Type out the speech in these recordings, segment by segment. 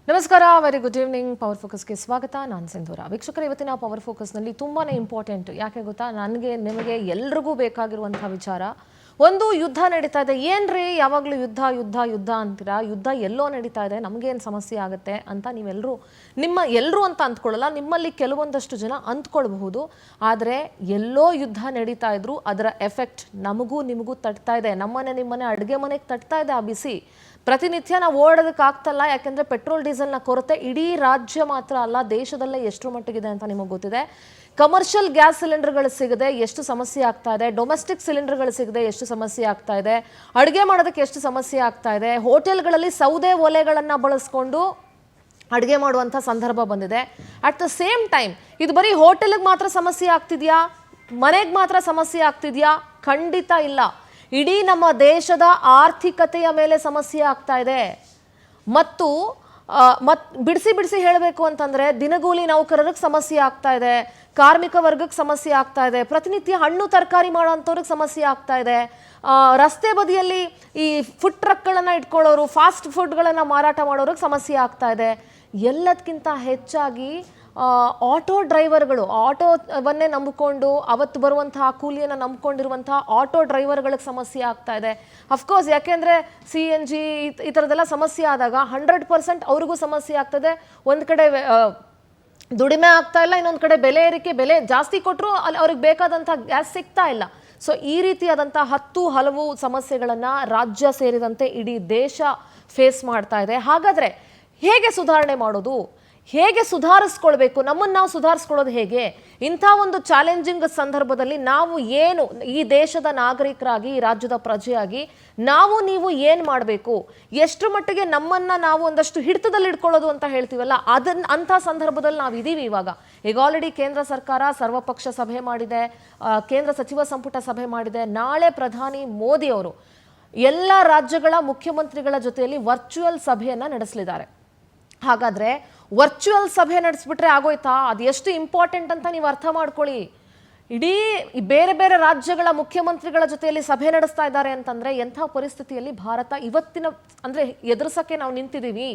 ನಮಸ್ಕಾರ, very good evening. Power ಫೋಕಸ್ಗೆ ಸ್ವಾಗತ. ನಾನು ಸಿಂಧೂರ. ವೀಕ್ಷಕರ, ಇವತ್ತಿನ ಪವರ್ ಫೋಕಸ್ನಲ್ಲಿ ತುಂಬಾ ಇಂಪಾರ್ಟೆಂಟ್. ಯಾಕೆ ಗೊತ್ತಾ, ನನಗೆ ನಿಮಗೆ ಎಲ್ರಿಗೂ ಬೇಕಾಗಿರುವಂಥ ವಿಚಾರ. ಒಂದು ಯುದ್ಧ ನಡೀತಾ ಇದೆ. ಏನ್ರಿ ಯಾವಾಗಲೂ ಯುದ್ಧ ಯುದ್ಧ ಯುದ್ಧ ಅಂತೀರಾ? ಯುದ್ಧ ಎಲ್ಲೋ ನಡೀತಾ ಇದೆ, ನಮಗೇನು ಸಮಸ್ಯೆ ಆಗುತ್ತೆ ಅಂತ ನೀವೆಲ್ಲರೂ ಎಲ್ಲರೂ ಅಂತ ಅಂದ್ಕೊಳ್ಳಲ್ಲ, ನಿಮ್ಮಲ್ಲಿ ಕೆಲವೊಂದಷ್ಟು ಜನ ಅಂದ್ಕೊಳ್ಬಹುದು. ಆದರೆ ಎಲ್ಲೋ ಯುದ್ಧ ನಡೀತಾ ಇದ್ರು ಅದರ ಎಫೆಕ್ಟ್ ನಮಗೂ ನಿಮಗೂ ತಟ್ತಾ ಇದೆ. ನಮ್ಮನೆ ನಿಮ್ಮನೆ ಅಡುಗೆ ಮನೆಗೆ ತಟ್ತಾ ಇದೆ ಆ ಬಿಸಿ. ಪ್ರತಿನಿತ್ಯ ನಾವು ಓಡೋದಕ್ಕಾಗ್ತಲ್ಲ, ಯಾಕೆಂದರೆ ಪೆಟ್ರೋಲ್ ಡೀಸೆಲ್ನ ಕೊರತೆ ಇಡೀ ರಾಜ್ಯ ಮಾತ್ರ ಅಲ್ಲ, ದೇಶದಲ್ಲೇ ಎಷ್ಟು ಮಟ್ಟಿಗಿದೆ ಅಂತ ನಿಮಗೆ ಗೊತ್ತಿದೆ. ಕಮರ್ಷಿಯಲ್ ಗ್ಯಾಸ್ ಸಿಲಿಂಡರ್ಗಳು ಸಿಗದೆ ಎಷ್ಟು ಸಮಸ್ಯೆ ಆಗ್ತಾ ಇದೆ, ಡೊಮೆಸ್ಟಿಕ್ ಸಿಲಿಂಡರ್ಗಳು ಸಿಗದೆ ಎಷ್ಟು ಸಮಸ್ಯೆ ಆಗ್ತಾ ಇದೆ, ಅಡುಗೆ ಮಾಡೋದಕ್ಕೆ ಎಷ್ಟು ಸಮಸ್ಯೆ ಆಗ್ತಾ ಇದೆ, ಹೋಟೆಲ್ಗಳಲ್ಲಿ ಸೌದೆ ಒಲೆಗಳನ್ನು ಬಳಸ್ಕೊಂಡು ಅಡುಗೆ ಮಾಡುವಂಥ ಸಂದರ್ಭ ಬಂದಿದೆ. ಅಟ್ ದ ಸೇಮ್ ಟೈಮ್ ಇದು ಬರೀ ಹೋಟೆಲ್ಗೆ ಮಾತ್ರ ಸಮಸ್ಯೆ ಆಗ್ತಿದೆಯಾ, ಮನೆಗೆ ಮಾತ್ರ ಸಮಸ್ಯೆ ಆಗ್ತಿದೆಯಾ? ಖಂಡಿತ ಇಲ್ಲ. ಇಡೀ ನಮ್ಮ ದೇಶದ ಆರ್ಥಿಕತೆಯ ಮೇಲೆ ಸಮಸ್ಯೆ ಆಗ್ತಾ ಇದೆ. ಮತ್ತು ಬಿಡಿಸಿ ಹೇಳಬೇಕು ಅಂತಂದರೆ ದಿನಗೂಲಿ ನೌಕರರಿಗೆ ಸಮಸ್ಯೆ ಆಗ್ತಾ ಇದೆ, ಕಾರ್ಮಿಕ ವರ್ಗಕ್ಕೆ ಸಮಸ್ಯೆ ಆಗ್ತಾ ಇದೆ, ಪ್ರತಿನಿತ್ಯ ಹಣ್ಣು ತರಕಾರಿ ಮಾಡೋಂಥವ್ರಿಗೆ ಸಮಸ್ಯೆ ಆಗ್ತಾ ಇದೆ, ರಸ್ತೆ ಬದಿಯಲ್ಲಿ ಈ ಫುಡ್ ಟ್ರಕ್ಗಳನ್ನು ಇಟ್ಕೊಳ್ಳೋರು, ಫಾಸ್ಟ್ ಫುಡ್ಗಳನ್ನು ಮಾರಾಟ ಮಾಡೋರಿಗೆ ಸಮಸ್ಯೆ ಆಗ್ತಾ ಇದೆ. ಎಲ್ಲದಕ್ಕಿಂತ ಹೆಚ್ಚಾಗಿ ಆಟೋ ಡ್ರೈವರ್ಗಳು, ಆಟೋವನ್ನೇ ನಂಬಿಕೊಂಡು ಅವತ್ತು ಬರುವಂತಹ ಕೂಲಿಯನ್ನು ನಂಬ್ಕೊಂಡಿರುವಂತಹ ಆಟೋ ಡ್ರೈವರ್ಗಳಿಗೆ ಸಮಸ್ಯೆ ಆಗ್ತಾ ಇದೆ. ಅಫ್ಕೋರ್ಸ್, ಯಾಕೆಂದರೆ CNG ಈ ಥರದ್ದೆಲ್ಲ ಸಮಸ್ಯೆ ಆದಾಗ 100% ಅವ್ರಿಗೂ ಸಮಸ್ಯೆ ಆಗ್ತದೆ. ಒಂದು ಕಡೆ ದುಡಿಮೆ ಆಗ್ತಾ ಇಲ್ಲ, ಇನ್ನೊಂದು ಕಡೆ ಬೆಲೆ ಏರಿಕೆ, ಬೆಲೆ ಜಾಸ್ತಿ ಕೊಟ್ಟರು ಅಲ್ಲಿ ಅವ್ರಿಗೆ ಬೇಕಾದಂಥ ಗ್ಯಾಸ್ ಸಿಗ್ತಾ ಇಲ್ಲ. ಸೊ ಈ ರೀತಿಯಾದಂಥ ಹಲವು ಸಮಸ್ಯೆಗಳನ್ನು ರಾಜ್ಯ ಸೇರಿದಂತೆ ಇಡೀ ದೇಶ ಫೇಸ್ ಮಾಡ್ತಾ ಇದೆ. ಹಾಗಾದರೆ ಹೇಗೆ ಸುಧಾರಣೆ ಮಾಡೋದು, ಹೇಗೆ ಸುಧಾರಿಸ್ಕೊಳ್ಬೇಕು, ನಮ್ಮನ್ನು ನಾವು ಸುಧಾರಿಸ್ಕೊಳ್ಳೋದು ಹೇಗೆ? ಇಂಥ ಒಂದು ಚಾಲೆಂಜಿಂಗ್ ಸಂದರ್ಭದಲ್ಲಿ ನಾವು ಏನು, ಈ ದೇಶದ ನಾಗರಿಕರಾಗಿ, ಈ ರಾಜ್ಯದ ಪ್ರಜೆಯಾಗಿ ನೀವು ಏನು ಮಾಡಬೇಕು, ಎಷ್ಟು ಮಟ್ಟಿಗೆ ನಮ್ಮನ್ನು ನಾವು ಒಂದಷ್ಟು ಹಿಡಿತದಲ್ಲಿ ಇಟ್ಕೊಳ್ಳೋದು ಅಂತ ಹೇಳ್ತೀವಲ್ಲ, ಅಂಥ ಸಂದರ್ಭದಲ್ಲಿ ನಾವು ಇದ್ದೀವಿ ಇವಾಗ. ಈಗ ಆಲ್ರೆಡಿ ಕೇಂದ್ರ ಸರ್ಕಾರ ಸರ್ವಪಕ್ಷ ಸಭೆ ಮಾಡಿದೆ, ಕೇಂದ್ರ ಸಚಿವ ಸಂಪುಟ ಸಭೆ ಮಾಡಿದೆ. ನಾಳೆ ಪ್ರಧಾನಿ ಮೋದಿ ಅವರು ಎಲ್ಲ ರಾಜ್ಯಗಳ ಮುಖ್ಯಮಂತ್ರಿಗಳ ಜೊತೆಯಲ್ಲಿ ವರ್ಚುವಲ್ ಸಭೆಯನ್ನು ನಡೆಸಲಿದ್ದಾರೆ. ಹಾಗಾದರೆ ವರ್ಚುವಲ್ ಸಭೆ ನಡೆಸ್ಬಿಟ್ರೆ ಆಗೋಯ್ತಾ? ಅದು ಎಷ್ಟು ಇಂಪಾರ್ಟೆಂಟ್ ಅಂತ ನೀವು ಅರ್ಥ ಮಾಡ್ಕೊಳ್ಳಿ. ಇಡೀ ಬೇರೆ ಬೇರೆ ರಾಜ್ಯಗಳ ಮುಖ್ಯಮಂತ್ರಿಗಳ ಜೊತೆಯಲ್ಲಿ ಸಭೆ ನಡೆಸ್ತಾ ಇದ್ದಾರೆ ಅಂತಂದರೆ ಎಂಥ ಪರಿಸ್ಥಿತಿಯಲ್ಲಿ ಭಾರತ ಇವತ್ತಿನ ಅಂದರೆ ಎದುರಿಸೋಕ್ಕೆ ನಾವು ನಿಂತಿದ್ದೀವಿ.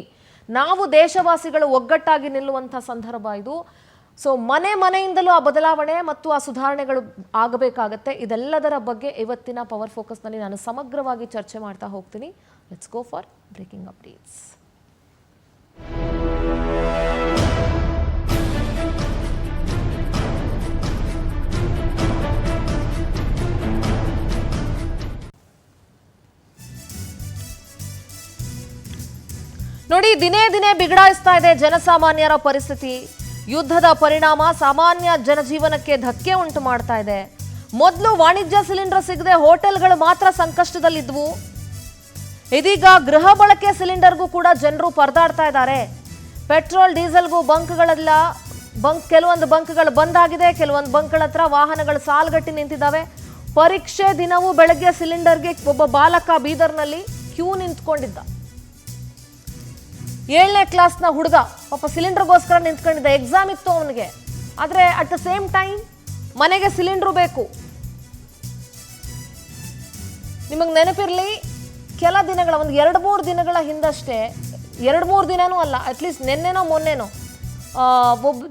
ನಾವು ದೇಶವಾಸಿಗಳು ಒಗ್ಗಟ್ಟಾಗಿ ನಿಲ್ಲುವಂಥ ಸಂದರ್ಭ ಇದು. ಸೊ ಮನೆಯಿಂದಲೂ ಆ ಬದಲಾವಣೆ ಮತ್ತು ಆ ಸುಧಾರಣೆಗಳು ಆಗಬೇಕಾಗತ್ತೆ. ಇದೆಲ್ಲದರ ಬಗ್ಗೆ ಇವತ್ತಿನ ಪವರ್ ಫೋಕಸ್ನಲ್ಲಿ ನಾನು ಸಮಗ್ರವಾಗಿ ಚರ್ಚೆ ಮಾಡ್ತಾ ಹೋಗ್ತೀನಿ. Let's go for breaking updates. ನೋಡಿ, ದಿನೇ ದಿನೇ ಬಿಗಡಾಯಿಸ್ತಾ ಇದೆ ಜನಸಾಮಾನ್ಯರ ಪರಿಸ್ಥಿತಿ. ಯುದ್ಧದ ಪರಿಣಾಮ ಸಾಮಾನ್ಯ ಜನಜೀವನಕ್ಕೆ ಧಕ್ಕೆ ಉಂಟು ಮಾಡ್ತಾ ಇದೆ. ಮೊದಲು ವಾಣಿಜ್ಯ ಸಿಲಿಂಡರ್ ಸಿಗದೆ ಹೋಟೆಲ್ಗಳು ಮಾತ್ರ ಸಂಕಷ್ಟದಲ್ಲಿದ್ವು. ಇದೀಗ ಗೃಹ ಬಳಕೆ ಸಿಲಿಂಡರ್ಗೂ ಕೂಡ ಜನರು ಪರದಾಡ್ತಾ ಇದ್ದಾರೆ. ಪೆಟ್ರೋಲ್ ಡೀಸೆಲ್ಗೂ ಕೆಲವೊಂದು ಬಂಕ್ಗಳು ಬಂದಾಗಿದೆ, ಕೆಲವೊಂದು ಬಂಕ್ಗಳ ಹತ್ರ ವಾಹನಗಳು ಸಾಲುಗಟ್ಟಿ ನಿಂತಿದ್ದಾವೆ. ಪರೀಕ್ಷೆ ದಿನವೂ ಬೆಳಗ್ಗೆ ಸಿಲಿಂಡರ್ಗೆ ಒಬ್ಬ ಬಾಲಕ ಬೀದರ್ನಲ್ಲಿ ಕ್ಯೂ ನಿಂತ್ಕೊಂಡಿದ್ದ. 7ನೇ ಕ್ಲಾಸ್ನ ಹುಡುಗ ಪಾಪ ಸಿಲಿಂಡರ್ಗೋಸ್ಕರ ನಿಂತ್ಕೊಂಡಿದ್ದ. ಎಕ್ಸಾಮ್ ಇತ್ತು ಅವನಿಗೆ. ಆದರೆ ಅಟ್ ದ ಸೇಮ್ ಟೈಮ್ ಮನೆಗೆ ಸಿಲಿಂಡ್ರು ಬೇಕು. ನಿಮಗೆ ನೆನಪಿರಲಿ, ಕೆಲ ದಿನಗಳ ಒಂದು 2-3 ದಿನಗಳ ಹಿಂದಷ್ಟೇ, 2-3 ದಿನನೂ ಅಲ್ಲ, ಅಟ್ಲೀಸ್ಟ್ ನಿನ್ನೆನೋ ಮೊನ್ನೆನೋ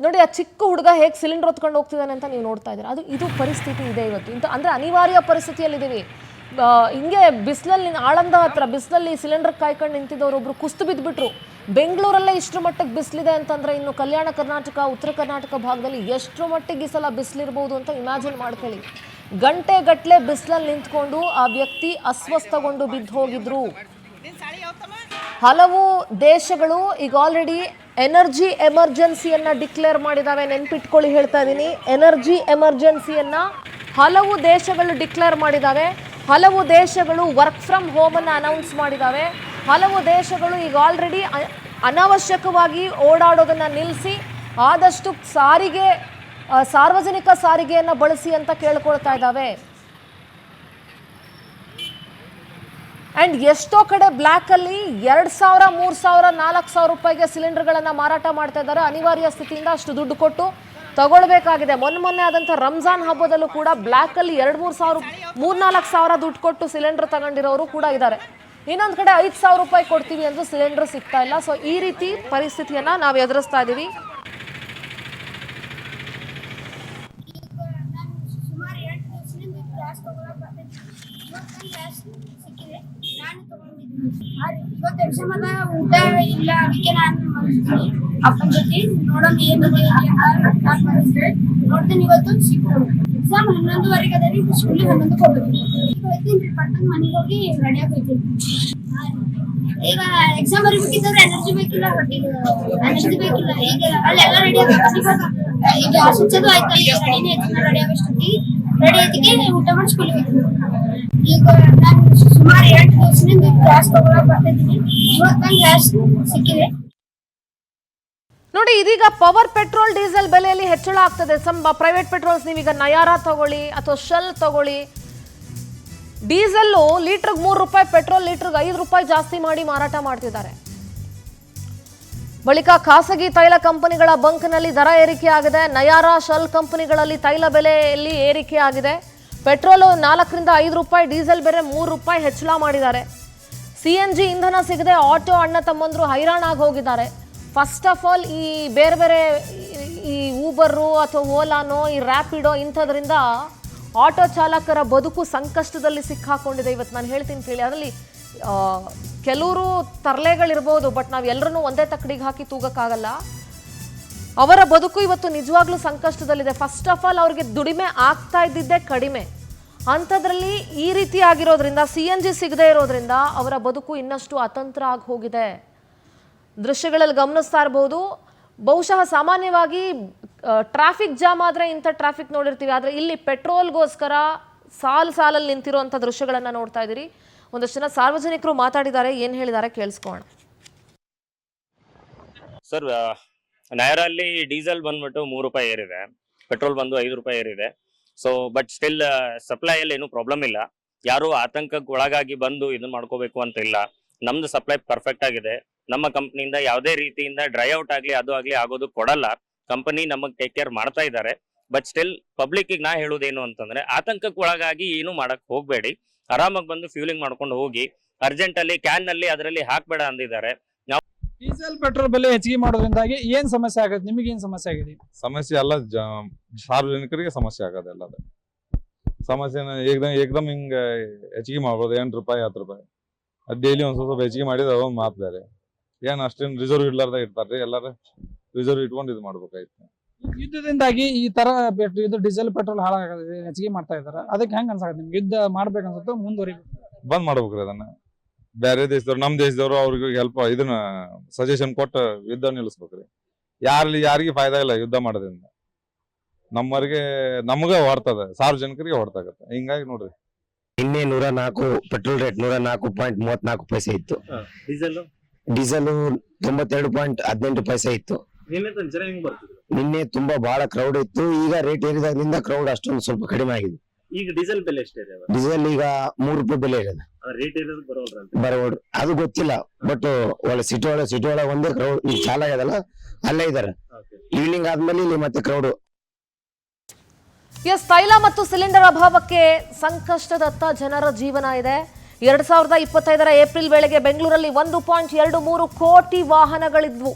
ನೋಡಿ ಆ ಚಿಕ್ಕ ಹುಡುಗ ಹೇಗೆ ಸಿಲಿಂಡರ್ ಹೊತ್ಕೊಂಡು ಹೋಗ್ತಿದ್ದಾನೆ ಅಂತ ನೀವು ನೋಡ್ತಾ ಇದ್ದೀರಾ. ಇದು ಪರಿಸ್ಥಿತಿ ಇದೆ ಇವತ್ತು. ಅಂದರೆ ಅನಿವಾರ್ಯ ಪರಿಸ್ಥಿತಿಯಲ್ಲಿದ್ದೀವಿ. ಹಿಂಗೆ ಬಿಸಿಲಲ್ಲಿ, ಆಳಂದ ಹತ್ರ ಬಿಸಿಲಲ್ಲಿ ಸಿಲಿಂಡರ್ ಕಾಯ್ಕೊಂಡು ನಿಂತಿದ್ದವರು ಒಬ್ರು ಕುಸ್ತು ಬಿದ್ದುಬಿಟ್ರು. ಬೆಂಗಳೂರಲ್ಲೇ ಇಷ್ಟರ ಮಟ್ಟಿಗೆ ಬಿಸಿಲಿದೆ ಅಂತಂದರೆ ಇನ್ನು ಕಲ್ಯಾಣ ಕರ್ನಾಟಕ, ಉತ್ತರ ಕರ್ನಾಟಕ ಭಾಗದಲ್ಲಿ ಎಷ್ಟರ ಮಟ್ಟಿಗೆ ಈ ಸಲ ಬಿಸಿಲಿರ್ಬೋದು ಅಂತ ಇಮ್ಯಾಜಿನ್ ಮಾಡ್ಕೊಳ್ಳಿ. ಗಂಟೆಗಟ್ಟಲೆ ಬಿಸಿಲಲ್ಲಿ ನಿಂತ್ಕೊಂಡು ಆ ವ್ಯಕ್ತಿ ಅಸ್ವಸ್ಥಗೊಂಡು ಬಿದ್ದು ಹೋಗಿದ್ರು. ಹಲವು ದೇಶಗಳು ಈಗ ಆಲ್ರೆಡಿ ಎನರ್ಜಿ ಎಮರ್ಜೆನ್ಸಿಯನ್ನು ಡಿಕ್ಲೇರ್ ಮಾಡಿದ್ದಾವೆ. ನೆನ್ಪಿಟ್ಕೊಳ್ಳಿ, ಹೇಳ್ತಾ ಇದ್ದೀನಿ, ಎನರ್ಜಿ ಎಮರ್ಜೆನ್ಸಿಯನ್ನು ಹಲವು ದೇಶಗಳು ಡಿಕ್ಲೇರ್ ಮಾಡಿದ್ದಾವೆ. ಹಲವು ದೇಶಗಳು ವರ್ಕ್ ಫ್ರಮ್ ಹೋಮನ್ನು ಅನೌನ್ಸ್ ಮಾಡಿದ್ದಾವೆ. ಹಲವು ದೇಶಗಳು ಈಗ ಆಲ್ರೆಡಿ ಅನಾವಶ್ಯಕವಾಗಿ ಓಡಾಡೋದನ್ನು ನಿಲ್ಲಿಸಿ ಆದಷ್ಟು ಸಾರ್ವಜನಿಕ ಸಾರಿಗೆಯನ್ನು ಬಳಸಿ ಅಂತ ಕೇಳ್ಕೊಳ್ತಾ ಇದ್ದಾವೆ. ಆ್ಯಂಡ್ ಎಷ್ಟೋ ಕಡೆ ಬ್ಲ್ಯಾಕಲ್ಲಿ 2,000, 3,000, 4,000 ರೂಪಾಯಿಗೆ ಸಿಲಿಂಡರ್ಗಳನ್ನು ಮಾರಾಟ ಮಾಡ್ತಾ ಇದ್ದಾರೆ. ಅನಿವಾರ್ಯ ಸ್ಥಿತಿಯಿಂದ ಅಷ್ಟು ದುಡ್ಡು ಕೊಟ್ಟು ತಗೊಳ್ಬೇಕಾಗಿದೆ. ಮೊನ್ನೆ ಆದಂಥ ರಂಜಾನ್ ಹಬ್ಬದಲ್ಲೂ ಕೂಡ ಬ್ಲ್ಯಾಕಲ್ಲಿ 2-3 ಸಾವಿರ, 3-4 ಸಾವಿರ ದುಡ್ಡು ಕೊಟ್ಟು ಸಿಲಿಂಡರ್ ತಗೊಂಡಿರೋರು ಕೂಡ ಇದ್ದಾರೆ. ಇನ್ನೊಂದು ಕಡೆ 5,000 ರೂಪಾಯಿ ಕೊಡ್ತೀವಿ ಅಂದ್ರೂ ಸಿಲಿಂಡರ್ ಸಿಗ್ತಾ ಇಲ್ಲ. ಸೊ ಈ ರೀತಿ ಪರಿಸ್ಥಿತಿಯನ್ನ ನಾವು ಎದುರಿಸ್ತಾ ಇದ್ದೀವಿ. ಇವತ್ತು ಎಕ್ಸಾಮ್ ಅದ, ಊಟ ಇಲ್ಲ, ಅದಕ್ಕೆ ನಾನು ಅಪ್ಪನ ಜೊತೆ ನೋಡೋಣ ಏನಿದೆ ನೋಡ್ತೀನಿ. ಇವತ್ತು ಎಕ್ಸಾಮ್ 11:30 ಅದ ರೀ, ಸ್ಕೂಲಿಗೆ 11 ಹೋಗ್ಬೇಕು. ಈಗ ಹೋಗ್ತೀನಿ ಪಟ್ಟಣ ಮನೆಗೆ ಹೋಗಿ ರೆಡಿ ಆಗ್ತೀನಿ. ಈಗ ಎಕ್ಸಾಮ್ ಬರೀಬೇಕಿದ್ರೆ ಎನರ್ಜಿ ಬೇಕಿಲ್ಲ, ಹೊಟ್ಟಿಗೆ ಎನರ್ಜಿ ಬೇಕಿಲ್ಲ. ಈಗ ಅಲ್ಲೆಲ್ಲ ರೆಡಿ ಆಗ್ಬೇಕು. ಈಗ ಹಚ್ಚೋದು ಆಯ್ತು, ರೆಡಿನೇ ರೆಡಿ ಆಗೋಷ್ಟೊತ್ತಿಗೆ ರೆಡಿ ಆಯ್ತಿಗೆ ಊಟ ಮಾಡಿ ಸ್ಕೂಲಿಗೆ ಹೋಗ್ತೀನಿ. ಈಗ ನಾನು ಸುಮಾರು 2 ದಿವಸದಿಂದ ಗ್ಯಾಸ್ ತಗೊಳಕ್ ಬರ್ತಿದ್ದೀನಿ. ಇವತ್ತು ನಂಗೆ ಗ್ಯಾಸ್ ಸಿಕ್ಕಿದೆ. ನೋಡಿ, ಇದೀಗ ಪವರ್ ಪೆಟ್ರೋಲ್ ಡೀಸೆಲ್ ಬೆಲೆಯಲ್ಲಿ ಹೆಚ್ಚಳ ಆಗ್ತದೆ. ಪ್ರೈವೇಟ್ ಪೆಟ್ರೋಲ್ಸ್ ನೀವೀಗ ನಯಾರಾ ತಗೊಳ್ಳಿ ಅಥವಾ ಶೆಲ್ ತಗೊಳ್ಳಿ, ಡೀಸೆಲ್ಲು ಲೀಟರ್ಗೆ 3 ರೂಪಾಯಿ, ಪೆಟ್ರೋಲ್ ಲೀಟರ್ಗೆ 5 ರೂಪಾಯಿ ಜಾಸ್ತಿ ಮಾಡಿ ಮಾರಾಟ ಮಾಡ್ತಿದ್ದಾರೆ. ಬಳಿಕ ಖಾಸಗಿ ತೈಲ ಕಂಪನಿಗಳ ಬಂಕ್ನಲ್ಲಿ ದರ ಏರಿಕೆ ಆಗಿದೆ. ನಯಾರಾ, ಶೆಲ್ ಕಂಪನಿಗಳಲ್ಲಿ ತೈಲ ಬೆಲೆಯಲ್ಲಿ ಏರಿಕೆ ಆಗಿದೆ. ಪೆಟ್ರೋಲು 4 ರಿಂದ 5 ರೂಪಾಯಿ, ಡೀಸೆಲ್ ಬೆಲೆ 3 ರೂಪಾಯಿ ಹೆಚ್ಚಳ ಮಾಡಿದ್ದಾರೆ. CNG ಇಂಧನ ಸಿಗದೆ ಆಟೋ ಅಣ್ಣ ತಮ್ಮಂದ್ರು ಹೈರಾಣಾಗಿ ಹೋಗಿದ್ದಾರೆ. ಫಸ್ಟ್ ಆಫ್ ಆಲ್ ಈ ಬೇರೆ ಬೇರೆ ಈ ಊಬರು ಅಥವಾ ಓಲಾನೋ, ಈ ರ್ಯಾಪಿಡೋ ಇಂಥದ್ರಿಂದ ಆಟೋ ಚಾಲಕರ ಬದುಕು ಸಂಕಷ್ಟದಲ್ಲಿ ಸಿಕ್ಕಾಕೊಂಡಿದೆ. ಇವತ್ತು ನಾನು ಹೇಳ್ತೀನಿ ಕೇಳಿ, ಅದರಲ್ಲಿ ಕೆಲವರು ತರಲೆಗಳಿರ್ಬೋದು, ಬಟ್ ನಾವು ಎಲ್ಲರನ್ನೂ ಒಂದೇ ತಕ್ಕಡಿಗೆ ಹಾಕಿ ತೂಗಕ್ಕಾಗಲ್ಲ. ಅವರ ಬದುಕು ಇವತ್ತು ನಿಜವಾಗ್ಲೂ ಸಂಕಷ್ಟದಲ್ಲಿದೆ. ಫಸ್ಟ್ ಆಫ್ ಆಲ್ ಅವ್ರಿಗೆ ದುಡಿಮೆ ಆಗ್ತಾ ಇದ್ದಿದ್ದೇ ಕಡಿಮೆ, ಅಂಥದ್ರಲ್ಲಿ ಈ ರೀತಿ ಆಗಿರೋದ್ರಿಂದ, CNG ಸಿಗದೆ ಇರೋದ್ರಿಂದ ಅವರ ಬದುಕು ಇನ್ನಷ್ಟು ಅತಂತ್ರ ಆಗಿ ಹೋಗಿದೆ. ದೃಶ್ಯಗಳಲ್ಲಿ ಗಮನಿಸ್ತಾ ಇರ್ಬೋದು. ಬಹುಶಃ ಸಾಮಾನ್ಯವಾಗಿ ಟ್ರಾಫಿಕ್ ಜಾಮ್ ಆದರೆ ಇಂಥ ಟ್ರಾಫಿಕ್ ನೋಡಿರ್ತೀವಿ, ಆದರೆ ಇಲ್ಲಿ ಪೆಟ್ರೋಲ್ಗೋಸ್ಕರ ಸಾಲಲ್ಲಿ ನಿಂತಿರುವಂಥ ದೃಶ್ಯಗಳನ್ನು ನೋಡ್ತಾ ಇದ್ದೀರಿ. ಒಂದಷ್ಟು ಜನ ಸಾರ್ವಜನಿಕರು ಮಾತಾಡಿದ್ದಾರೆ, ಏನು ಹೇಳಿದ್ದಾರೆ ಕೇಳಿಸ್ಕೋಣ. ಸರ್, ನಯಾರಲ್ಲಿ ಡೀಸೆಲ್ ಬಂದ್ಬಿಟ್ಟು 3 ರೂಪಾಯಿ ಏರಿದೆ, ಪೆಟ್ರೋಲ್ ಬಂದು 5 ರೂಪಾಯಿ ಏರಿದೆ. ಸೊ ಬಟ್ ಸ್ಟಿಲ್ ಸಪ್ಲೈಯಲ್ಲಿ ಏನು ಪ್ರಾಬ್ಲಮ್ ಇಲ್ಲ. ಯಾರು ಆತಂಕಕ್ಕೆ ಒಳಗಾಗಿ ಬಂದು ಇದನ್ನ ಮಾಡ್ಕೋಬೇಕು ಅಂತ ಇಲ್ಲ. ನಮ್ದು ಸಪ್ಲೈ ಪರ್ಫೆಕ್ಟ್ ಆಗಿದೆ. ನಮ್ಮ ಕಂಪ್ನಿಯಿಂದ ಯಾವುದೇ ರೀತಿಯಿಂದ ಡ್ರೈ ಔಟ್ ಆಗ್ಲಿ ಅದು ಆಗ್ಲಿ ಆಗೋದು ಕೊಡಲ್ಲ. ಕಂಪನಿ ನಮಗ್ ಟೇಕ್ ಕೇರ್ ಮಾಡ್ತಾ ಇದ್ದಾರೆ. ಬಟ್ ಸ್ಟಿಲ್ ಪಬ್ಲಿಕ್ ನಾ ಹೇಳೋದೇನು ಅಂತಂದ್ರೆ, ಆತಂಕಕ್ಕೆ ಒಳಗಾಗಿ ಏನು ಮಾಡಕ್ ಹೋಗ್ಬೇಡಿ. ಆರಾಮಾಗಿ ಬಂದು ಫ್ಯೂಲಿಂಗ್ ಮಾಡ್ಕೊಂಡು ಹೋಗಿ. ಅರ್ಜೆಂಟ್ ಅಲ್ಲಿ ಕ್ಯಾನ್ ನಲ್ಲಿ ಅದರಲ್ಲಿ ಹಾಕ್ಬೇಡ ಅಂದಿದ್ದಾರೆ. ಡೀಸೆಲ್ ಪೆಟ್ರೋಲ್ ಬೆಲೆ ಹೆಚ್ಚಿಗೆ ಮಾಡೋದ್ರಿಂದಾಗಿ ಏನ್ ಸಮಸ್ಯೆ ಆಗುತ್ತೆ? ನಿಮಗೆ ಏನ್ ಸಮಸ್ಯೆ ಆಗಿದೆ? ಸಮಸ್ಯೆ ಎಲ್ಲ ಸಾರ್ವಜನಿಕರಿಗೆ ಸಮಸ್ಯೆ ಆಗೋದು. ಎಲ್ಲದ ಸಮಸ್ಯೆನ ಏಕದಮ್ ಹಿಂಗ ಹೆಚ್ಚಿಗೆ ಮಾಡ್ಬೋದು. 8 ರೂಪಾಯಿ 10 ರೂಪಾಯಿ ಡೈಲಿ ಒಂದ್ ಸ್ವಲ್ಪ ಹೆಚ್ಚಿಗೆ ಮಾಡಿದ್ರೆ ಅದೊಂದು ಮಾತು ಬೇರೆ. ಏನ್ ಅಷ್ಟೇನು ರಿಸರ್ವ್ ಇಡ್ಲಾರ್ದ ಇರ್ತಾರ್ರಿ. ಎಲ್ಲಾರು ರಿಸರ್ವ್ ಇಟ್ಕೊಂಡು ಇದು ಮಾಡ್ಬೇಕಾಯ್ತು. ಯುದ್ಧದಿಂದಾಗಿ ಈ ತರ ಇದು ಡೀಸೆಲ್ ಪೆಟ್ರೋಲ್ ಹಾಳಾಗದೆ ಹೆಚ್ಚಿಗೆ ಮಾಡ್ತಾ ಇದಾರೆ. ಅದಕ್ಕೆ ಹೆಂಗ್ ಅನ್ಸಾಗುತ್ತೆ ನಿಮ್ಗೆ? ಯುದ್ಧ ಮಾಡ್ಬೇಕನ್ಸುತ್ತೆ, ಮುಂದುವರಿಬೇಕು, ಬಂದ್ ಮಾಡ್ಬೇಕ್ರಿ ಅದನ್ನ. ಬೇರೆ ದೇಶದವ್ರು, ನಮ್ ದೇಶದವ್ರು ಅವ್ರಿಗೆ ಹೆಲ್ಪ್ ಇದನ್ನ ಸಜೆಷನ್ ಕೊಟ್ಟು ಯುದ್ಧ ನಿಲ್ಲಿಸ್ಬೇಕ್ರಿ. ಯಾರಿಗೆ ಫಾಯ್ದಾ ಇಲ್ಲ ಯುದ್ಧ ಮಾಡೋದ್ರಿಂದ. ನಮ್ಗೆ ಹೊರ್ತದ, ಸಾರ್ವಜನಿಕರಿಗೆ ಹೊರ್ತಾಗತ್ತೆ. ಹಿಂಗಾಗಿ ನೋಡ್ರಿ, ನಿನ್ನೆ 104 ಪೆಟ್ರೋಲ್ ರೇಟ್ 104.34 ಪೈಸೆ ಇತ್ತು. ಡೀಸೆಲ್ 92.18 ಪೈಸೆ ಇತ್ತು. ನಿನ್ನೆ ತುಂಬಾ ಬಹಳ ಕ್ರೌಡ್ ಇತ್ತು. ಈಗ ರೇಟ್ ಏರಿದಾಗ್ಲಿಂದ ಕ್ರೌಡ್ ಅಷ್ಟೊಂದು ಸ್ವಲ್ಪ ಕಡಿಮೆ ಆಗಿದೆ. ಈಗ ಡೀಸೆಲ್ ಬೆಲೆ ಎಷ್ಟಿದೆ? ಡೀಸೆಲ್ ಈಗ 3 ರೂಪಾಯಿ ಬೆಲೆ ಇದೆ. ರೇಟ್ ಬರೋದು ಅದು ಗೊತ್ತಿಲ್ಲ. ಬಟ್ ಒಳ್ಳೆ ಸಿಟಿ ಒಳಗೆ ಒಂದೇ ಕ್ರೌಡ್ ಈಗ ಚಾಲ ಆಗ್ಯದಲ್ಲ, ಅಲ್ಲೇ ಇದಾರೆ. ಈವ್ನಿಂಗ್ ಆದ್ಮೇಲೆ ಇಲ್ಲಿ ಮತ್ತೆ ಕ್ರೌಡ್. ಎಸ್, ತೈಲ ಮತ್ತು ಸಿಲಿಂಡರ್ ಅಭಾವಕ್ಕೆ ಸಂಕಷ್ಟದತ್ತ ಜನರ ಜೀವನ ಇದೆ. 2025ರ ಏಪ್ರಿಲ್ ವೇಳೆಗೆ ಬೆಂಗಳೂರಲ್ಲಿ 1.23 ಕೋಟಿ ವಾಹನಗಳಿದ್ವು.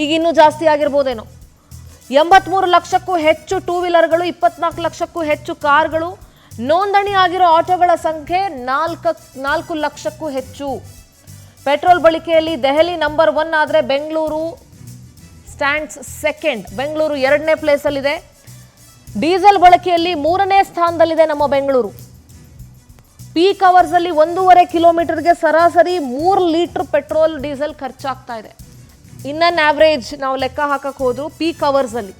ಈಗ ಇನ್ನೂ ಜಾಸ್ತಿ ಆಗಿರ್ಬೋದೇನೋ. 83 ಲಕ್ಷಕ್ಕೂ ಹೆಚ್ಚು ಟೂ ವೀಲರ್ಗಳು, 24 ಲಕ್ಷಕ್ಕೂ ಹೆಚ್ಚು ಕಾರ್ಗಳು, ನೋಂದಣಿ ಆಗಿರೋ ಆಟೋಗಳ ಸಂಖ್ಯೆ 4 ಲಕ್ಷಕ್ಕೂ ಹೆಚ್ಚು. ಪೆಟ್ರೋಲ್ ಬಳಕೆಯಲ್ಲಿ ದೆಹಲಿ ನಂಬರ್ 1 ಆದರೆ ಬೆಂಗಳೂರು ಸ್ಟ್ಯಾಂಡ್ಸ್ ಸೆಕೆಂಡ್. ಬೆಂಗಳೂರು 2ನೇ ಪ್ಲೇಸಲ್ಲಿದೆ. ಡೀಸೆಲ್ ಬಳಕೆಯಲ್ಲಿ 3ನೇ ಸ್ಥಾನದಲ್ಲಿದೆ ನಮ್ಮ ಬೆಂಗಳೂರು. ಪೀಕ್ ಅವರ್ಸ್ ಅಲ್ಲಿ 1.5 ಕಿಲೋಮೀಟರ್ಗೆ ಸರಾಸರಿ 3 ಲೀಟರ್ ಪೆಟ್ರೋಲ್ ಡೀಸೆಲ್ ಖರ್ಚಾಗ್ತಾ ಇದೆ. ಇನ್ನನ್ ಆವ್ರೇಜ್ ನಾವು ಲೆಕ್ಕ ಹಾಕಕ್ಕೆ ಹೋದ್ರು ಪೀಕ್ ಅವರ್ಸ್ ಅಲ್ಲಿ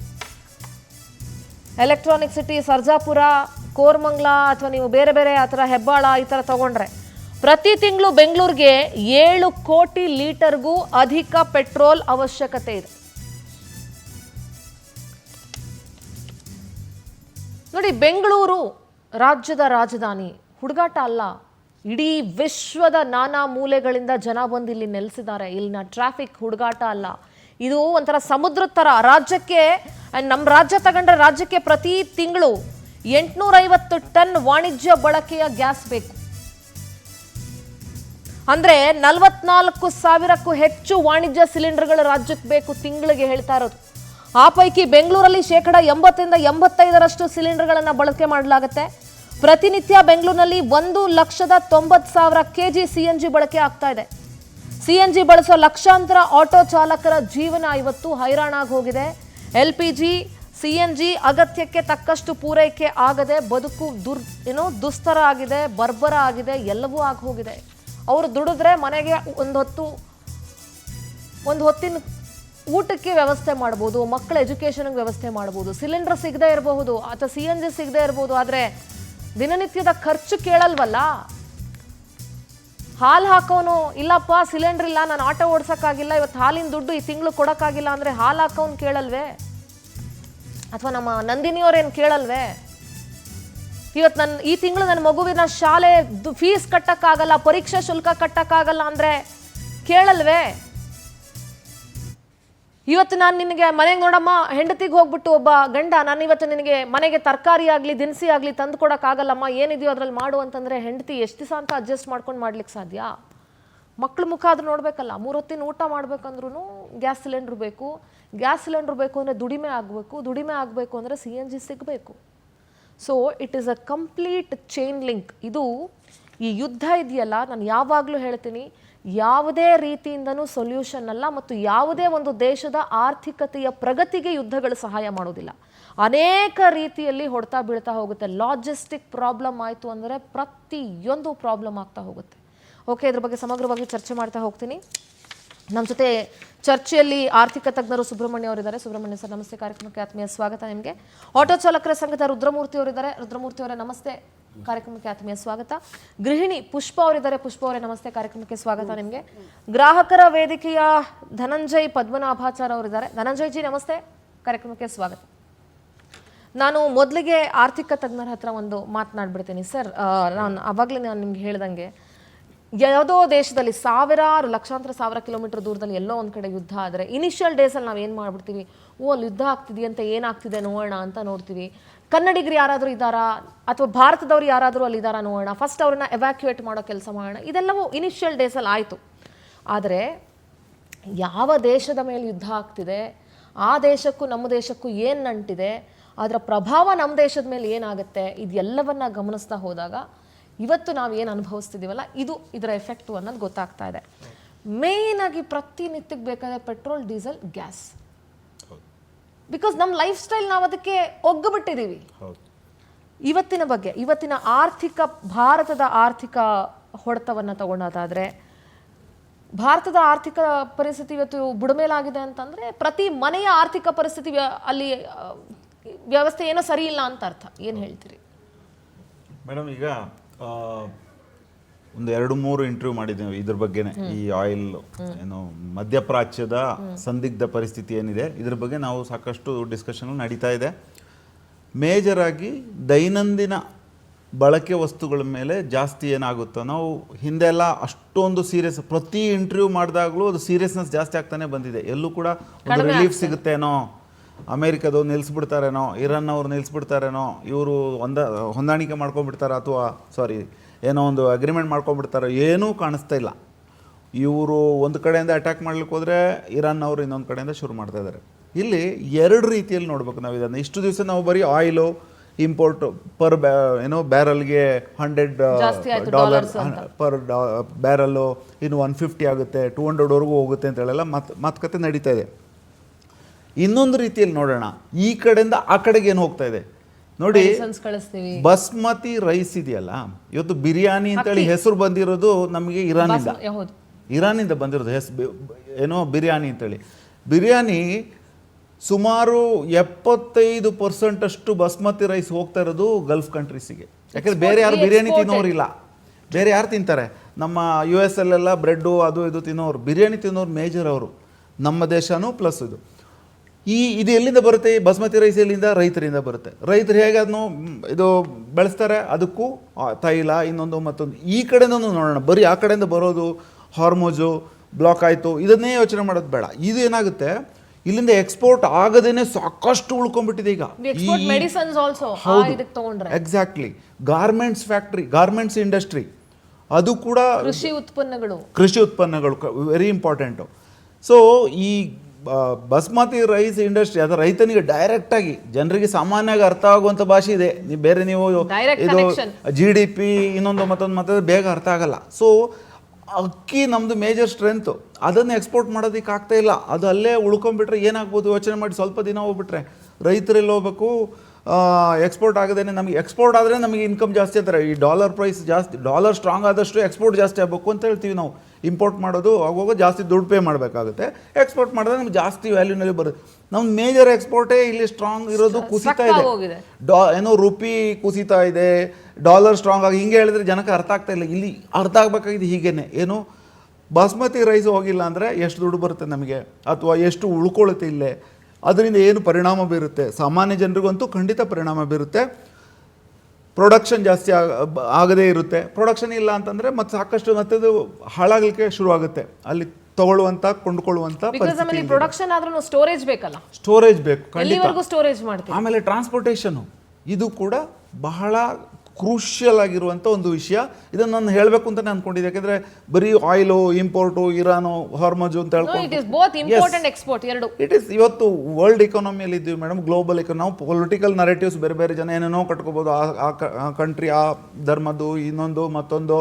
ಎಲೆಕ್ಟ್ರಾನಿಕ್ ಸಿಟಿ, ಸರ್ಜಾಪುರ, ಕೋರಮಂಗಲ ಅಥವಾ ನೀವು ಬೇರೆ ಬೇರೆ ಆ ಥರ ಹೆಬ್ಬಾಳ ಈ ಥರ ತಗೊಂಡ್ರೆ ಪ್ರತಿ ತಿಂಗಳು ಬೆಂಗಳೂರಿಗೆ 7 ಕೋಟಿ ಲೀಟರ್ಗೂ ಅಧಿಕ ಪೆಟ್ರೋಲ್ ಅವಶ್ಯಕತೆ ಇದೆ. ನೋಡಿ, ಬೆಂಗಳೂರು ರಾಜ್ಯದ ರಾಜಧಾನಿ, ಹುಡುಗಾಟ ಅಲ್ಲ. ಇಡೀ ವಿಶ್ವದ ನಾನಾ ಮೂಲೆಗಳಿಂದ ಜನ ಬಂದು ಇಲ್ಲಿ ನೆಲೆಸಿದ್ದಾರೆ. ಇಲ್ಲಿನ ಟ್ರಾಫಿಕ್ ಹುಡುಗಾಟ ಅಲ್ಲ, ಇದು ಒಂಥರ ಸಮುದ್ರದ ಥರ. ರಾಜ್ಯಕ್ಕೆ, ನಮ್ಮ ರಾಜ್ಯ ತಗೊಂಡ್ರೆ ರಾಜ್ಯಕ್ಕೆ ಪ್ರತಿ ತಿಂಗಳು 850 ಟನ್ ವಾಣಿಜ್ಯ ಬಳಕೆಯ ಗ್ಯಾಸ್ ಬೇಕು. ಅಂದ್ರೆ 44,000ಕ್ಕೂ ಹೆಚ್ಚು ವಾಣಿಜ್ಯ ಸಿಲಿಂಡರ್ಗಳು ರಾಜ್ಯಕ್ಕೆ ಬೇಕು ತಿಂಗಳಿಗೆ ಹೇಳ್ತಾ ಇರೋದು. ಆ ಪೈಕಿ ಬೆಂಗಳೂರಲ್ಲಿ 80-85% ಸಿಲಿಂಡರ್ಗಳನ್ನು ಬಳಕೆ ಮಾಡಲಾಗುತ್ತೆ. ಪ್ರತಿನಿತ್ಯ ಬೆಂಗಳೂರಿನಲ್ಲಿ 1,90,000 ಕೆಜಿ CNG ಬಳಕೆ ಆಗ್ತಾ ಇದೆ. CNG ಬಳಸೋ ಲಕ್ಷಾಂತರ ಆಟೋ ಚಾಲಕರ ಜೀವನ ಇವತ್ತು ಹೈರಾಣಾಗಿ ಹೋಗಿದೆ. LPG CNG ಅಗತ್ಯಕ್ಕೆ ತಕ್ಕಷ್ಟು ಪೂರೈಕೆ ಆಗದೆ ಬದುಕು ದುಸ್ತರ ಆಗಿದೆ, ಬರ್ಬರ ಆಗಿದೆ, ಎಲ್ಲವೂ ಆಗಿ ಹೋಗಿದೆ. ಅವರು ದುಡಿದ್ರೆ ಮನೆಗೆ ಒಂದು ಹೊತ್ತಿನ ಊಟಕ್ಕೆ ವ್ಯವಸ್ಥೆ ಮಾಡ್ಬೋದು, ಮಕ್ಕಳ ಎಜುಕೇಷನ್ಗೆ ವ್ಯವಸ್ಥೆ ಮಾಡ್ಬೋದು, ಸಿಲಿಂಡರ್ ಸಿಗದೆ ಇರಬಹುದು ಅಥವಾ CNG ಸಿಗದೆ ಇರಬಹುದು, ಆದರೆ ದಿನನಿತ್ಯದ ಖರ್ಚು ಕೇಳಲ್ವಲ್ಲ. ಹಾಲು ಹಾಕೋನು ಇಲ್ಲಪ್ಪ ಸಿಲಿಂಡರ್ ಇಲ್ಲ, ನಾನು ಆಟೋ ಓಡ್ಸೋಕ್ಕಾಗಿಲ್ಲ, ಇವತ್ತು ಹಾಲಿನ ದುಡ್ಡು ಈ ತಿಂಗಳು ಕೊಡೋಕ್ಕಾಗಿಲ್ಲ ಅಂದರೆ ಹಾಲು ಹಾಕೋನು ಕೇಳಲ್ವೇ? ಅಥವಾ ನಮ್ಮ ನಂದಿನಿಯವ್ರೇನು ಕೇಳಲ್ವೇ? ಇವತ್ತು ಈ ತಿಂಗಳು ನನ್ನ ಮಗುವಿನ ಶಾಲೆ ಫೀಸ್ ಕಟ್ಟಕ್ಕಾಗಲ್ಲ, ಪರೀಕ್ಷಾ ಶುಲ್ಕ ಕಟ್ಟಕ್ಕಾಗಲ್ಲ ಅಂದರೆ ಕೇಳಲ್ವೇ? ಇವತ್ತು ನಾನು ನಿನಗೆ ಮನೆಗೆ ನೋಡಮ್ಮ, ಹೆಂಡತಿಗೆ ಹೋಗ್ಬಿಟ್ಟು ಒಬ್ಬ ಗಂಡ ನಾನು ಇವತ್ತು ನಿನಗೆ ಮನೆಗೆ ತರಕಾರಿ ಆಗಲಿ ದಿನಸಿ ಆಗಲಿ ತಂದು ಕೊಡೋಕ್ಕಾಗಲ್ಲಮ್ಮ, ಏನಿದೆಯೋ ಅದ್ರಲ್ಲಿ ಮಾಡು ಅಂತಂದರೆ ಹೆಂಡತಿ ಎಷ್ಟು ದಿವಸ ಅಂತ ಅಡ್ಜಸ್ಟ್ ಮಾಡ್ಕೊಂಡು ಮಾಡ್ಲಿಕ್ಕೆ ಸಾಧ್ಯ? ಮಕ್ಳ ಮುಖ ಆದ್ರೂ ನೋಡಬೇಕಲ್ಲ. 3 ಹೊತ್ತಿನ ಊಟ ಮಾಡ್ಬೇಕಂದ್ರೂ ಗ್ಯಾಸ್ ಸಿಲಿಂಡ್ರ್ ಬೇಕು. ಗ್ಯಾಸ್ ಸಿಲಿಂಡ್ರ್ ಬೇಕು ಅಂದರೆ ದುಡಿಮೆ ಆಗಬೇಕು. ದುಡಿಮೆ ಆಗಬೇಕು ಅಂದರೆ CNG ಸಿಗಬೇಕು. So it is a complete chain link. ಇದು ಈ ಯುದ್ಧ ಇದೆಯಲ್ಲ, ನಾನು ಯಾವಾಗಲೂ ಹೇಳ್ತೀನಿ, ಯಾವುದೇ ರೀತಿಯಿಂದನೂ ಸೊಲ್ಯೂಷನ್ ಅಲ್ಲ ಮತ್ತು ಯಾವುದೇ ಒಂದು ದೇಶದ ಆರ್ಥಿಕತೆಯ ಪ್ರಗತಿಗೆ ಯುದ್ಧಗಳು ಸಹಾಯ ಮಾಡೋದಿಲ್ಲ. ಅನೇಕ ರೀತಿಯಲ್ಲಿ ಹೊಡ್ತಾ ಬೀಳ್ತಾ ಹೋಗುತ್ತೆ. ಲಾಜಿಸ್ಟಿಕ್ ಪ್ರಾಬ್ಲಮ್ ಆಯಿತು ಅಂದರೆ ಪ್ರತಿಯೊಂದು ಪ್ರಾಬ್ಲಮ್ ಆಗ್ತಾ ಹೋಗುತ್ತೆ. ಓಕೆ, ಇದ್ರ ಬಗ್ಗೆ ಸಮಗ್ರವಾಗಿ ಚರ್ಚೆ ಮಾಡ್ತಾ ಹೋಗ್ತೀನಿ. ನಮ್ಮ ಜೊತೆ ಚರ್ಚೆಯಲ್ಲಿ ಆರ್ಥಿಕ ತಜ್ಞರು ಸುಬ್ರಹ್ಮಣ್ಯ ಅವರಿದ್ದಾರೆ. ಸುಬ್ರಹ್ಮಣ್ಯ ಸರ್ ನಮಸ್ತೆ, ಕಾರ್ಯಕ್ರಮಕ್ಕೆ ಆತ್ಮೀಯ ಸ್ವಾಗತ ನಿಮಗೆ. ಆಟೋ ಚಾಲಕರ ಸಂಘದ ರುದ್ರಮೂರ್ತಿ ಅವರಿದ್ದಾರೆ. ರುದ್ರಮೂರ್ತಿ ಅವರೇ ನಮಸ್ತೆ, ಕಾರ್ಯಕ್ರಮಕ್ಕೆ ಆತ್ಮೀಯ ಸ್ವಾಗತ. ಗೃಹಿಣಿ ಪುಷ್ಪ ಅವರಿದ್ದಾರೆ. ಪುಷ್ಪ ಅವರೇ ನಮಸ್ತೆ, ಕಾರ್ಯಕ್ರಮಕ್ಕೆ ಸ್ವಾಗತ ನಿಮಗೆ. ಗ್ರಾಹಕರ ವೇದಿಕೆಯ ಧನಂಜಯ್ ಪದ್ಮನಾಭಾಚಾರ್ ಅವರಿದ್ದಾರೆ. ಧನಂಜಯ್ ಜಿ ನಮಸ್ತೆ, ಕಾರ್ಯಕ್ರಮಕ್ಕೆ ಸ್ವಾಗತ. ನಾನು ಮೊದಲಿಗೆ ಆರ್ಥಿಕ ತಜ್ಞರ ಹತ್ರ ಒಂದು ಮಾತನಾಡ್ಬಿಡ್ತೀನಿ ಸರ್. ನಾನು ನಿಮ್ಗೆ ಹೇಳ್ದಂಗೆ ಯಾವುದೋ ದೇಶದಲ್ಲಿ ಲಕ್ಷಾಂತರ ಸಾವಿರ ಕಿಲೋಮೀಟರ್ ದೂರದಲ್ಲಿ ಎಲ್ಲೋ ಒಂದು ಕಡೆ ಯುದ್ಧ ಆದರೆ ಇನಿಷಿಯಲ್ ಡೇಸಲ್ಲಿ ನಾವು ಏನು ಮಾಡ್ಬಿಡ್ತೀವಿ, ಅಲ್ಲಿ ಯುದ್ಧ ಆಗ್ತಿದೆಯಂತ ಏನಾಗ್ತಿದೆ ನೋಡೋಣ ಅಂತ ನೋಡ್ತೀವಿ. ಕನ್ನಡಿಗರು ಯಾರಾದರೂ ಇದ್ದಾರಾ ಅಥವಾ ಭಾರತದವ್ರು ಯಾರಾದರೂ ಅಲ್ಲಿ ಇದ್ದಾರಾ ನೋಡೋಣ, ಫಸ್ಟ್ ಅವ್ರನ್ನ ಎವ್ಯಾಕ್ಯುಯೇಟ್ ಮಾಡೋ ಕೆಲಸ ಮಾಡೋಣ, ಇದೆಲ್ಲವೂ ಇನಿಷಿಯಲ್ ಡೇಸಲ್ಲಿ ಆಯಿತು. ಆದರೆ ಯಾವ ದೇಶದ ಮೇಲೆ ಯುದ್ಧ ಆಗ್ತಿದೆ, ಆ ದೇಶಕ್ಕೂ ನಮ್ಮ ದೇಶಕ್ಕೂ ಏನು ನಂಟಿದೆ, ಅದರ ಪ್ರಭಾವ ನಮ್ಮ ದೇಶದ ಮೇಲೆ ಏನಾಗುತ್ತೆ, ಇದೆಲ್ಲವನ್ನ ಗಮನಿಸ್ತಾ ಹೋದಾಗ ಇವತ್ತು ನಾವು ಏನು ಅನುಭವಿಸ್ತಿದ್ದೀವಲ್ಲ ಇದರ ಎಫೆಕ್ಟು ಅನ್ನೋದು ಗೊತ್ತಾಗ್ತಾ ಇದೆ. ಮೇಯ್ನ್ ಆಗಿ ಪ್ರತಿನಿತ್ಯಕ್ಕೆ ಬೇಕಾದ ಪೆಟ್ರೋಲ್, ಡೀಸೆಲ್, ಗ್ಯಾಸ್. ಬಿಕಾಸ್ ನಮ್ಮ ಲೈಫ್ ಸ್ಟೈಲ್ ನಾವು ಅದಕ್ಕೆ ಒಗ್ಗಿಬಿಟ್ಟಿದ್ದೀವಿ. ಇವತ್ತಿನ ಭಾರತದ ಆರ್ಥಿಕ ಹೊಡೆತವನ್ನು ತಗೊಳ್ಳೋದಾದರೆ, ಭಾರತದ ಆರ್ಥಿಕ ಪರಿಸ್ಥಿತಿ ಇವತ್ತು ಬುಡಮೇಲಾಗಿದೆ ಅಂತಂದರೆ ಪ್ರತಿ ಮನೆಯ ಆರ್ಥಿಕ ಪರಿಸ್ಥಿತಿ ಅಲ್ಲಿ ವ್ಯವಸ್ಥೆ ಏನೋ ಸರಿ ಇಲ್ಲ ಅಂತ ಅರ್ಥ. ಏನು ಹೇಳ್ತೀರಿ ಮೇಡಮ್? ಈಗ ಒಂದು 2-3 ಇಂಟರ್ವ್ಯೂ ಮಾಡಿದ್ದೇವೆ ಇದ್ರ ಬಗ್ಗೆನೇ. ಈ ಆಯಿಲ್ ಏನು ಮಧ್ಯಪ್ರಾಚ್ಯದ ಸಂದಿಗ್ಧ ಪರಿಸ್ಥಿತಿ ಏನಿದೆ ಇದ್ರ ಬಗ್ಗೆ ನಾವು ಸಾಕಷ್ಟು ಡಿಸ್ಕಷನ್ ನಡೀತಾ ಇದೆ. ಮೇಜರ್ ಆಗಿ ದೈನಂದಿನ ಬಳಕೆ ವಸ್ತುಗಳ ಮೇಲೆ ಜಾಸ್ತಿ ಏನಾಗುತ್ತೋ, ನಾವು ಹಿಂದೆಲ್ಲ ಅಷ್ಟೊಂದು ಸೀರಿಯಸ್, ಪ್ರತಿ ಇಂಟರ್ವ್ಯೂ ಮಾಡಿದಾಗಲೂ ಅದು ಸೀರಿಯಸ್ನೆಸ್ ಜಾಸ್ತಿ ಆಗ್ತಾನೆ ಬಂದಿದೆ. ಎಲ್ಲೂ ಕೂಡ ಒಂದು ರಿಲೀಫ್ ಸಿಗುತ್ತೇನೋ, ಅಮೇರಿಕದವ್ರು ನಿಲ್ಲಿಸ್ಬಿಡ್ತಾರೇನೋ, ಇರಾನ್ ಅವ್ರು ನಿಲ್ಲಿಸ್ಬಿಡ್ತಾರೇನೋ, ಇವರು ಹೊಂದಾಣಿಕೆ ಮಾಡ್ಕೊಂಡ್ಬಿಡ್ತಾರ ಅಥವಾ ಏನೋ ಒಂದು ಅಗ್ರಿಮೆಂಟ್ ಮಾಡ್ಕೊಂಡ್ಬಿಡ್ತಾರೋ, ಏನೂ ಕಾಣಿಸ್ತಾ ಇಲ್ಲ. ಇವರು ಒಂದು ಕಡೆಯಿಂದ ಅಟ್ಯಾಕ್ ಮಾಡ್ಲಿಕ್ಕೆ ಹೋದರೆ ಇರಾನ್ ಅವರು ಇನ್ನೊಂದು ಕಡೆಯಿಂದ ಶುರು ಮಾಡ್ತಾ ಇದ್ದಾರೆ. ಇಲ್ಲಿ 2 ರೀತಿಯಲ್ಲಿ ನೋಡ್ಬೇಕು ನಾವು ಇದನ್ನು. ಇಷ್ಟು ದಿವಸ ನಾವು ಬರೀ ಆಯಿಲು ಇಂಪೋರ್ಟ್ ಬ್ಯಾರಲ್ಗೆ $100 ಪರ್ ಬ್ಯಾರಲ್ಲು, ಇನ್ನು 150 ಆಗುತ್ತೆ, 200ವರೆಗೂ ಹೋಗುತ್ತೆ ಅಂತೇಳೆಲ್ಲ ಮಾತುಕತೆ ನಡೀತಾ ಇದೆ. ಇನ್ನೊಂದು ರೀತಿಯಲ್ಲಿ ನೋಡೋಣ, ಈ ಕಡೆಯಿಂದ ಆ ಕಡೆಗೆ ಏನು ಹೋಗ್ತಾ ಇದೆ ನೋಡಿ. ಬಸ್ಮತಿ ರೈಸ್ ಇದೆಯಲ್ಲ, ಇವತ್ತು ಬಿರಿಯಾನಿ ಅಂತೇಳಿ ಹೆಸರು ಬಂದಿರೋದು ನಮಗೆ ಇರಾನಿಂದ ಬಂದಿರೋದು ಏನೋ ಬಿರಿಯಾನಿ ಅಂತೇಳಿ. ಬಿರಿಯಾನಿ ಸುಮಾರು 75% ಅಷ್ಟು ಬಸ್ಮತಿ ರೈಸ್ ಹೋಗ್ತಾ ಇರೋದು ಗಲ್ಫ್ ಕಂಟ್ರೀಸಿಗೆ. ಯಾಕಂದ್ರೆ ಬೇರೆ ಯಾರು ಬಿರಿಯಾನಿ ತಿನ್ನೋರಿಲ್ಲ. ಬೇರೆ ಯಾರು ತಿಂತಾರೆ? ನಮ್ಮ US ಅಲ್ಲೆಲ್ಲ ಬ್ರೆಡ್ಡು ಅದು ಇದು ತಿನ್ನೋರು, ಬಿರಿಯಾನಿ ತಿನ್ನೋರು ಮೇಜರ್ ಅವರು. ನಮ್ಮ ದೇಶನೂ ಪ್ಲಸ್ ಇದು ಎಲ್ಲಿಂದ ಬರುತ್ತೆ? ಬಸ್ಮತಿ ರೈಸ್ ಎಲ್ಲಿಂದ? ರೈತರಿಂದ ಬರುತ್ತೆ. ರೈತರು ಹೇಗೆ ಅದನ್ನು ಬೆಳೆಸ್ತಾರೆ, ಅದಕ್ಕೂ ತೈಲ ಇನ್ನೊಂದು ಮತ್ತೊಂದು. ಈ ಕಡೆನೂ ನೋಡೋಣ, ಬರೀ ಆ ಕಡೆಯಿಂದ ಬರೋದು ಹಾರ್ಮೋಜು ಬ್ಲಾಕ್ ಆಯಿತು, ಇದನ್ನೇ ಯೋಚನೆ ಮಾಡೋದು ಬೇಡ. ಇದು ಏನಾಗುತ್ತೆ, ಇಲ್ಲಿಂದ ಎಕ್ಸ್ಪೋರ್ಟ್ ಆಗದೇನೆ ಸಾಕಷ್ಟು ಉಳ್ಕೊಂಡ್ಬಿಟ್ಟಿದೆ ಈಗ. Exactly. Garments factory, garments industry, ಅದು ಕೂಡ ಕೃಷಿ ಉತ್ಪನ್ನಗಳು ವೆರಿ ಇಂಪಾರ್ಟೆಂಟು. ಸೊ ಈ ಬಾಸ್ಮತಿ ರೈಸ್ ಇಂಡಸ್ಟ್ರಿ ಅದು ರೈತನಿಗೆ ಡೈರೆಕ್ಟಾಗಿ ಜನರಿಗೆ ಸಾಮಾನ್ಯವಾಗಿ ಅರ್ಥ ಆಗುವಂಥ ಭಾಷೆ ಇದೆ. ನೀವು Direct ಇದು connection. GDP ಇನ್ನೊಂದು ಮತ್ತೊಂದು ಬೇಗ ಅರ್ಥ ಆಗಲ್ಲ. ಸೊ ಅಕ್ಕಿ ನಮ್ಮದು ಮೇಜರ್ ಸ್ಟ್ರೆಂತು, ಅದನ್ನು ಎಕ್ಸ್ಪೋರ್ಟ್ ಮಾಡೋದಕ್ಕೆ ಆಗ್ತಾ ಇಲ್ಲ. ಅದು ಅಲ್ಲೇ ಉಳ್ಕೊಂಡ್ಬಿಟ್ರೆ ಏನಾಗ್ಬೋದು ಯೋಚನೆ ಮಾಡಿ. ಸ್ವಲ್ಪ ದಿನ ಹೋಗ್ಬಿಟ್ರೆ ರೈತರೆಲ್ಲ ಹೋಗ್ಬೇಕು, ಎಕ್ಸ್ಪೋರ್ಟ್ ಆಗದೇನೆ ನಮಗೆ ಎಕ್ಸ್ಪೋರ್ಟ್ ಆದರೆ ನಮಗೆ ಇನ್ಕಮ್ ಜಾಸ್ತಿ ಅಂತಾರೆ. ಈ ಡಾಲರ್ ಪ್ರೈಸ್ ಜಾಸ್ತಿ, ಡಾಲರ್ ಸ್ಟ್ರಾಂಗ್ ಆದಷ್ಟು ಎಕ್ಸ್ಪೋರ್ಟ್ ಜಾಸ್ತಿ ಆಗಬೇಕು ಅಂತ ಹೇಳ್ತೀವಿ ನಾವು. ಇಂಪೋರ್ಟ್ ಮಾಡೋದು ಆಗೋಗ ಜಾಸ್ತಿ ದುಡ್ಡು ಪೇ ಮಾಡಬೇಕಾಗುತ್ತೆ. ಎಕ್ಸ್ಪೋರ್ಟ್ ಮಾಡಿದ್ರೆ ನಮ್ಗೆ ಜಾಸ್ತಿ ವ್ಯಾಲ್ಯೂನಲ್ಲಿ ಬರುತ್ತೆ. ನಮ್ಮ ಮೇಜರ್ ಎಕ್ಸ್ಪೋರ್ಟೇ ಇಲ್ಲಿ ಸ್ಟ್ರಾಂಗ್ ಇರೋದು ಕುಸಿತಾ ಇದೆ. ಏನೋ ರುಪಿ ಕುಸಿತಾ ಇದೆ, ಡಾಲರ್ ಸ್ಟ್ರಾಂಗ್ ಆಗಿ ಹಿಂಗೆ ಹೇಳಿದ್ರೆ ಜನಕ್ಕೆ ಅರ್ಥ ಆಗ್ತಾ ಇಲ್ಲ. ಇಲ್ಲಿ ಅರ್ಥ ಆಗಬೇಕಾಗಿದೆ ಹೀಗೇನೆ, ಏನು ಬಾಸ್ಮತಿ ರೈಸ್ ಹೋಗಿಲ್ಲ ಅಂದರೆ ಎಷ್ಟು ದುಡ್ಡು ಬರುತ್ತೆ ನಮಗೆ, ಅಥವಾ ಎಷ್ಟು ಉಳ್ಕೊಳ್ಳುತ್ತೆ ಇಲ್ಲೇ, ಅದರಿಂದ ಏನು ಪರಿಣಾಮ ಬೀರುತ್ತೆ. ಸಾಮಾನ್ಯ ಜನರಿಗಂತೂ ಖಂಡಿತ ಪರಿಣಾಮ ಬೀರುತ್ತೆ. ಪ್ರೊಡಕ್ಷನ್ ಜಾಸ್ತಿ ಆಗದೇ ಇರುತ್ತೆ. ಪ್ರೊಡಕ್ಷನ್ ಇಲ್ಲ ಅಂತಂದರೆ ಮತ್ತೆ ಸಾಕಷ್ಟು ಮತ್ತದು ಹಾಳಾಗಲಿಕ್ಕೆ ಶುರುವಾಗುತ್ತೆ. ಅಲ್ಲಿ ತಗೊಳ್ಳುವಂಥ ಕೊಂಡ್ಕೊಳ್ಳುವಂಥ ಪ್ರೊಡಕ್ಷನ್ ಆದ್ರೂ ಸ್ಟೋರೇಜ್ ಬೇಕಲ್ಲ, ಸ್ಟೋರೇಜ್ ಬೇಕು ಖಂಡಿತ. ಸ್ಟೋರೇಜ್ ಮಾಡ್ತೀವಿ. ಆಮೇಲೆ ಟ್ರಾನ್ಸ್ಪೋರ್ಟೇಷನು ಇದು ಕೂಡ ಬಹಳ ಕ್ರೂಷಿಯಲ್ ಆಗಿರುವಂಥ ಒಂದು ವಿಷಯ. ಇದನ್ನು ನಾನು ಹೇಳಬೇಕು ಅಂತಲೇ ಅಂದ್ಕೊಂಡಿದ್ದೆ. ಯಾಕೆಂದರೆ ಬರೀ ಆಯಿಲು ಇಂಪೋರ್ಟು, ಇರಾನು, ಹಾರ್ಮಜು ಅಂತ ಹೇಳ್ಕೊಂಡು ಇಟ್ ಈಸ್ ಇವತ್ತು ವರ್ಲ್ಡ್ ಎಕಾನಮಿಯಲ್ಲಿ ಇದ್ದೀವಿ ಮೇಡಮ್, ಗ್ಲೋಬಲ್ ಎಕಾನಮಿ. ನಾವು ಪೊಲಿಟಿಕಲ್ ನರೇಟಿವ್ಸ್ ಬೇರೆ ಬೇರೆ ಜನ ಏನೇನೋ ಕಟ್ಕೋಬೋದು. ಆ ಕಂಟ್ರಿ, ಆ ಧರ್ಮದ್ದು, ಇನ್ನೊಂದು ಮತ್ತೊಂದು,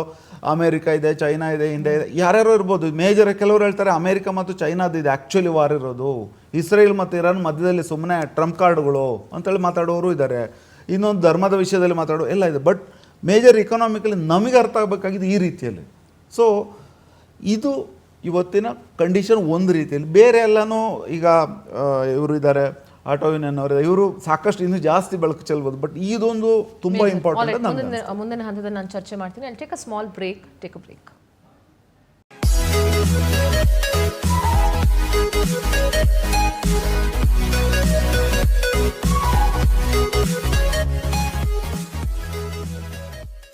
ಅಮೇರಿಕ ಇದೆ, ಚೈನಾ ಇದೆ, ಇಂಡಿಯಾ ಇದೆ, ಯಾರ್ಯಾರೋ ಇರ್ಬೋದು. ಮೇಜರ್ ಕೆಲವರು ಹೇಳ್ತಾರೆ ಅಮೇರಿಕ ಮತ್ತು ಚೈನಾದು ಇದೆ ಆ್ಯಕ್ಚುಲಿ ವಾರ್ ಇರೋದು, ಇಸ್ರೇಲ್ ಮತ್ತು ಇರಾನ್ ಮಧ್ಯದಲ್ಲಿ ಸುಮ್ಮನೆ ಟ್ರಂಪ್ ಕಾರ್ಡ್ಗಳು ಅಂತೇಳಿ ಮಾತಾಡೋರು ಇದ್ದಾರೆ. ಇನ್ನೊಂದು ಧರ್ಮದ ವಿಷಯದಲ್ಲಿ ಮಾತಾಡೋ ಎಲ್ಲ ಇದೆ. ಬಟ್ ಮೇಜರ್ ಇಕನಾಮಿಕಲಿ ನಮಗೆ ಅರ್ಥ ಆಗಬೇಕಾಗಿದೆ ಈ ರೀತಿಯಲ್ಲಿ. ಸೊ ಇದು ಇವತ್ತಿನ ಕಂಡೀಷನ್ ಒಂದು ರೀತಿಯಲ್ಲಿ. ಬೇರೆ ಎಲ್ಲನೂ ಈಗ ಇವರು ಇದ್ದಾರೆ, ಆಟೋ ಯೂನಿಯನ್ ಅವರು, ಇವರು ಸಾಕಷ್ಟು ಇನ್ನೂ ಜಾಸ್ತಿ ಬೆಳಕು ಚೆಲ್ಬೋದು. ಬಟ್ ಇದೊಂದು ತುಂಬ ಇಂಪಾರ್ಟೆಂಟ್. ಮುಂದಿನ ಹಂತದಲ್ಲಿ ನಾನು ಚರ್ಚೆ ಮಾಡ್ತೀನಿ. I take a small break. Take a break.